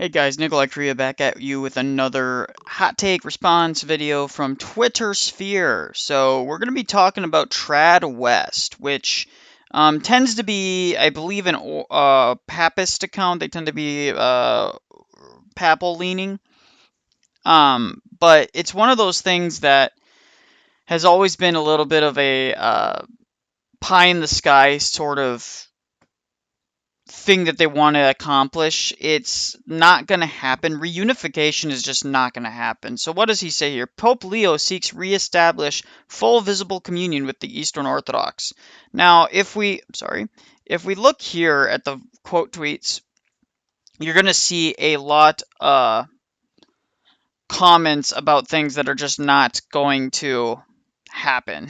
Hey guys, Nicholai I'm back at you with another hot take response video from Twitter Sphere. So we're going to be talking about Trad West, which tends to be, I believe, an papist account. They tend to be papal leaning. But it's one of those things that has always been a little bit of a pie in the sky sort of thing that they want to accomplish. It's not going to happen. Reunification is just not going to happen. So what does he say here? Pope Leo seeks reestablish full visible communion with the Eastern Orthodox. Now, if we look here at the quote tweets, you're going to see a lot comments about things that are just not going to happen.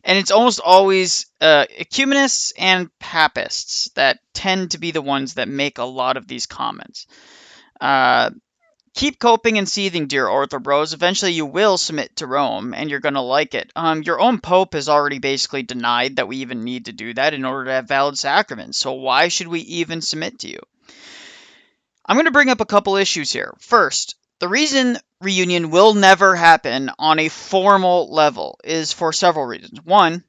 And it's almost always ecumenists and papists that tend to be the ones that make a lot of these comments. Keep coping and seething, dear Ortho Bros. Eventually you will submit to Rome, and you're going to like it. Your own Pope has already basically denied that we even need to do that in order to have valid sacraments, so why should we even submit to you? I'm going to bring up a couple issues here. First, the reason reunion will never happen on a formal level is for several reasons. One,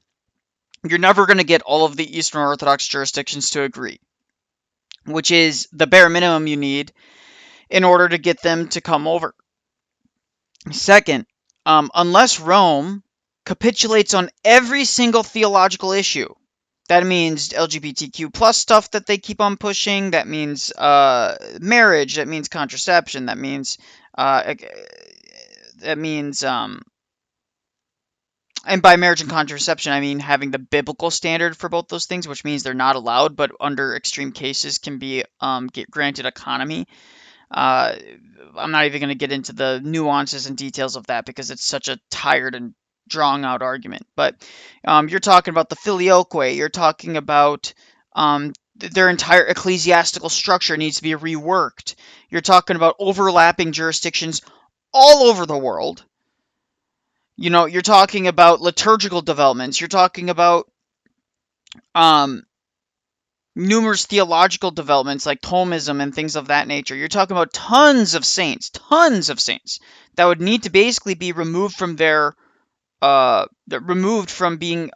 you're never going to get all of the Eastern Orthodox jurisdictions to agree, which is the bare minimum you need in order to get them to come over. Second, unless Rome capitulates on every single theological issue, that means LGBTQ plus stuff that they keep on pushing. That means marriage. That means contraception. That means and by marriage and contraception, I mean having the biblical standard for both those things, which means they're not allowed, but under extreme cases can be get granted autonomy. I'm not even going to get into the nuances and details of that because it's such a tired and drawn out argument. But you're talking about the filioque. You're talking about their entire ecclesiastical structure needs to be reworked. You're talking about overlapping jurisdictions all over the world. You know, you're talking about liturgical developments. You're talking about numerous theological developments like Thomism and things of that nature. You're talking about tons of saints that would need to basically be removed from their being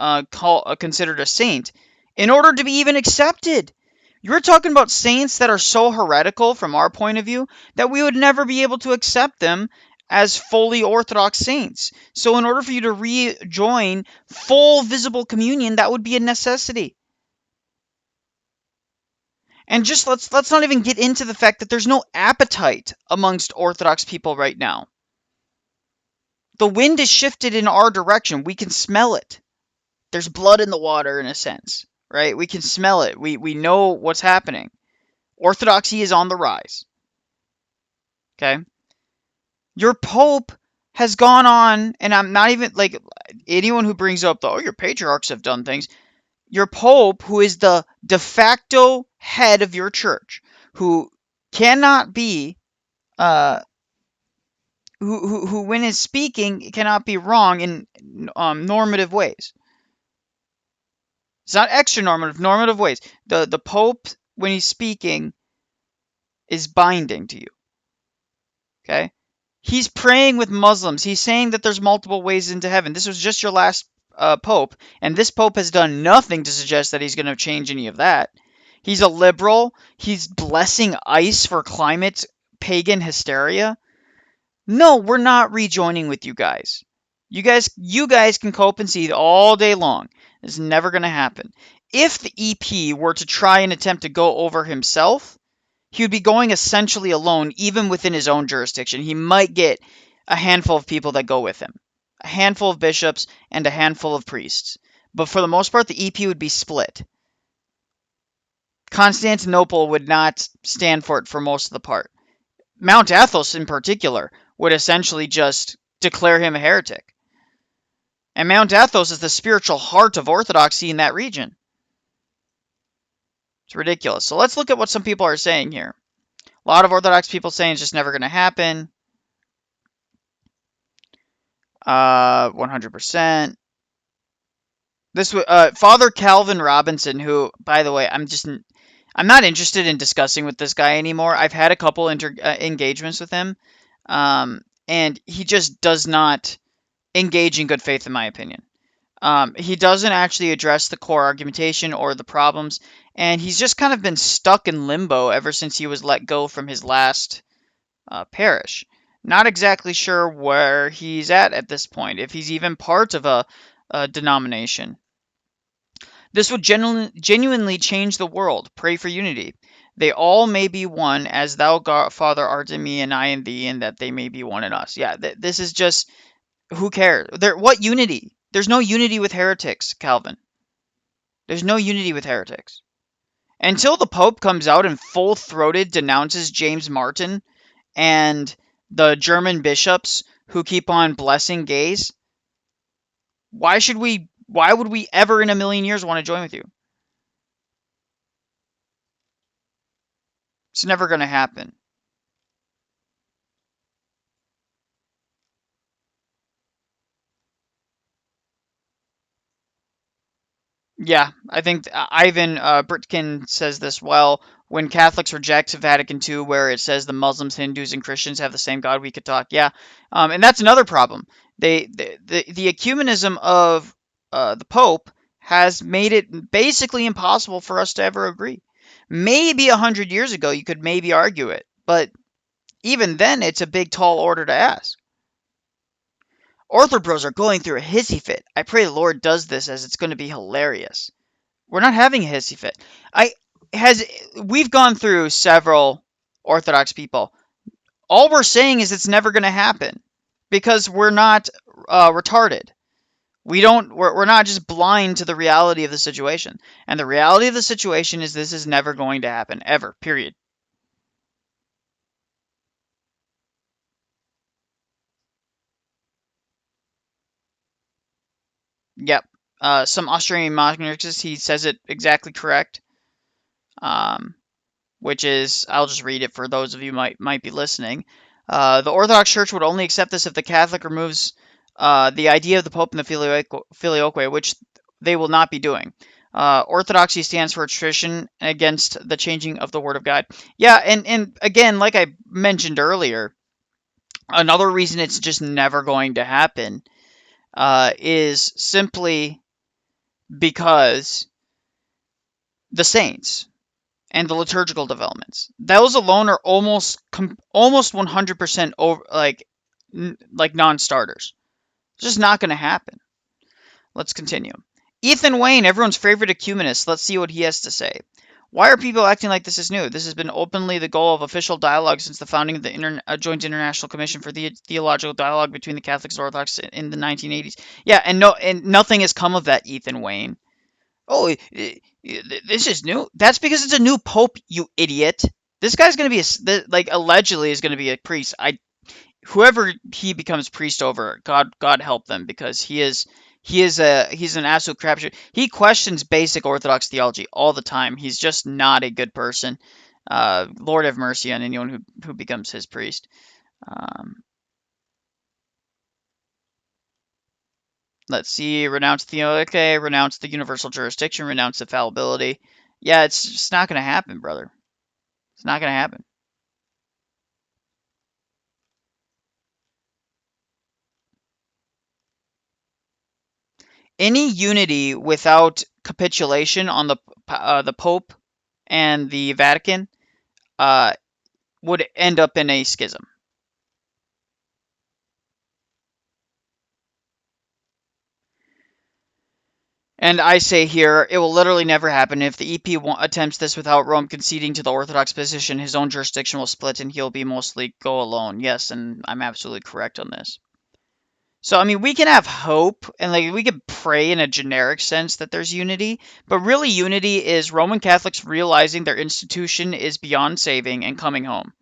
considered a saint in order to be even accepted. You're talking about saints that are so heretical from our point of view that we would never be able to accept them as fully Orthodox saints. So in order for you to rejoin full visible communion, that would be a necessity. And just let's not even get into the fact that there's no appetite amongst Orthodox people right now. The wind is shifted in our direction. We can smell it. There's blood in the water in a sense, right? We can smell it. We know what's happening. Orthodoxy is on the rise. Okay? Your Pope has gone on, and I'm not even, like, anyone who brings up, your patriarchs have done things. Your Pope, who is the de facto head of your church, who cannot be, who when is speaking, cannot be wrong in normative ways. It's not extra normative ways. The Pope, when he's speaking, is binding to you. Okay? He's praying with Muslims. He's saying that there's multiple ways into heaven. This was just your last Pope, and this Pope has done nothing to suggest that he's going to change any of that. He's a liberal. He's blessing ICE for climate pagan hysteria. No, we're not rejoining with you guys. You guys can cope and seethe all day long. It's never going to happen. If the EP were to try and attempt to go over himself, he would be going essentially alone, even within his own jurisdiction. He might get a handful of people that go with him. A handful of bishops and a handful of priests. But for the most part, the EP would be split. Constantinople would not stand for it for most of the part. Mount Athos, in particular, would essentially just declare him a heretic. And Mount Athos is the spiritual heart of Orthodoxy in that region. It's ridiculous. So let's look at what some people are saying here. A lot of Orthodox people saying it's just never going to happen. 100%. This Father Calvin Robinson, who, by the way, I'm not interested in discussing with this guy anymore. I've had a couple engagements with him, and he just does not engage in good faith, in my opinion. He doesn't actually address the core argumentation or the problems, and he's just kind of been stuck in limbo ever since he was let go from his last parish. Not exactly sure where he's at this point, if he's even part of a denomination. This would genuinely change the world. Pray for unity. They all may be one, as thou, God, Father, art in me, and I in thee, and that they may be one in us. Yeah, this is just, who cares? What unity? There's no unity with heretics, Calvin. There's no unity with heretics. Until the Pope comes out and full-throated denounces James Martin and the German bishops who keep on blessing gays, why would we ever in a million years want to join with you? It's never going to happen. Yeah, I think Ivan Britkin says this well. When Catholics reject Vatican II, where it says the Muslims, Hindus, and Christians have the same God, we could talk. Yeah, and that's another problem. The ecumenism of the Pope has made it basically impossible for us to ever agree. Maybe 100 years ago, you could maybe argue it, but even then, it's a big, tall order to ask. Orthobros are going through a hissy fit. I pray the Lord does this, as it's going to be hilarious. We're not having a hissy fit. I has We've gone through several Orthodox people. All we're saying is it's never going to happen because we're not retarded. We're not just blind to the reality of the situation. And the reality of the situation is this is never going to happen ever. Period. Yep. Some Australian monarchist, he says it exactly correct. Um, which is, I'll just read it for those of you might be listening. The Orthodox Church would only accept this if the Catholic removes the idea of the Pope and the filioque, which they will not be doing. Orthodoxy stands for tradition against the changing of the Word of God. Yeah, and again, like I mentioned earlier, another reason it's just never going to happen is simply because the saints and the liturgical developments. Those alone are almost 100% over, like non-starters. It's just not going to happen. Let's continue. Ethan Wayne, everyone's favorite ecumenist. Let's see what he has to say. Why are people acting like this is new? This has been openly the goal of official dialogue since the founding of the Joint International Commission for the Theological Dialogue between the Catholics and Orthodox in the 1980s. Yeah, and nothing has come of that, Ethan Wayne. Oh, this is new. That's because it's a new pope, you idiot. This guy's gonna be like allegedly is gonna be a priest. Whoever he becomes priest over, God help them, because he's an absolute crapshoot. He questions basic Orthodox theology all the time. He's just not a good person. Lord have mercy on anyone who becomes his priest. Um, let's see. Renounce theology, renounce the universal jurisdiction, renounce infallibility. Yeah, it's just not going to happen, brother. It's not going to happen. Any unity without capitulation on the Pope and the Vatican uh, would end up in a schism. And I say here, it will literally never happen. If the EP attempts this without Rome conceding to the Orthodox position, his own jurisdiction will split and he'll be mostly go alone. Yes, and I'm absolutely correct on this. So, I mean, we can have hope and like we can pray in a generic sense that there's unity, but really unity is Roman Catholics realizing their institution is beyond saving and coming home.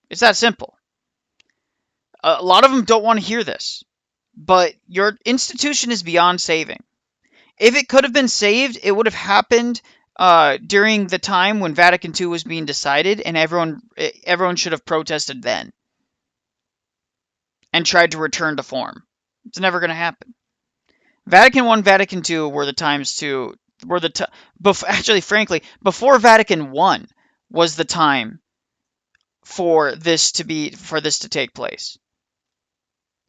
It's that simple. A lot of them don't want to hear this, but your institution is beyond saving. If it could have been saved, it would have happened during the time when Vatican II was being decided, and everyone should have protested then and tried to return to form. It's never going to happen. Vatican I, Vatican II were the times to were the actually, frankly, before Vatican I was the time for this to take place,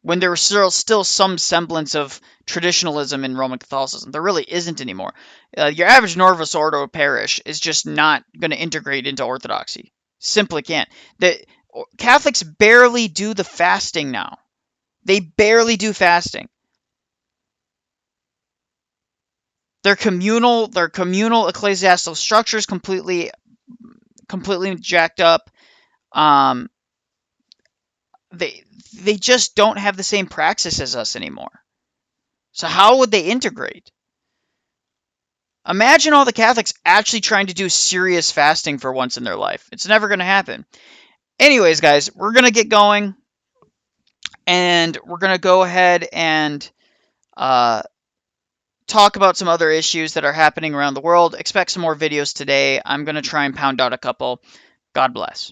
when there was still some semblance of traditionalism in Roman Catholicism. There really isn't anymore. Your average Novus Ordo parish is just not going to integrate into Orthodoxy. Simply can't. The Catholics barely do the fasting now. They barely do fasting. Their communal ecclesiastical structures completely jacked up. Um, they just don't have the same praxis as us anymore. So how would they integrate? Imagine all the Catholics actually trying to do serious fasting for once in their life. It's never going to happen. Anyways, guys, we're going to get going, and we're going to go ahead and talk about some other issues that are happening around the world. Expect some more videos today. I'm going to try and pound out a couple. God bless.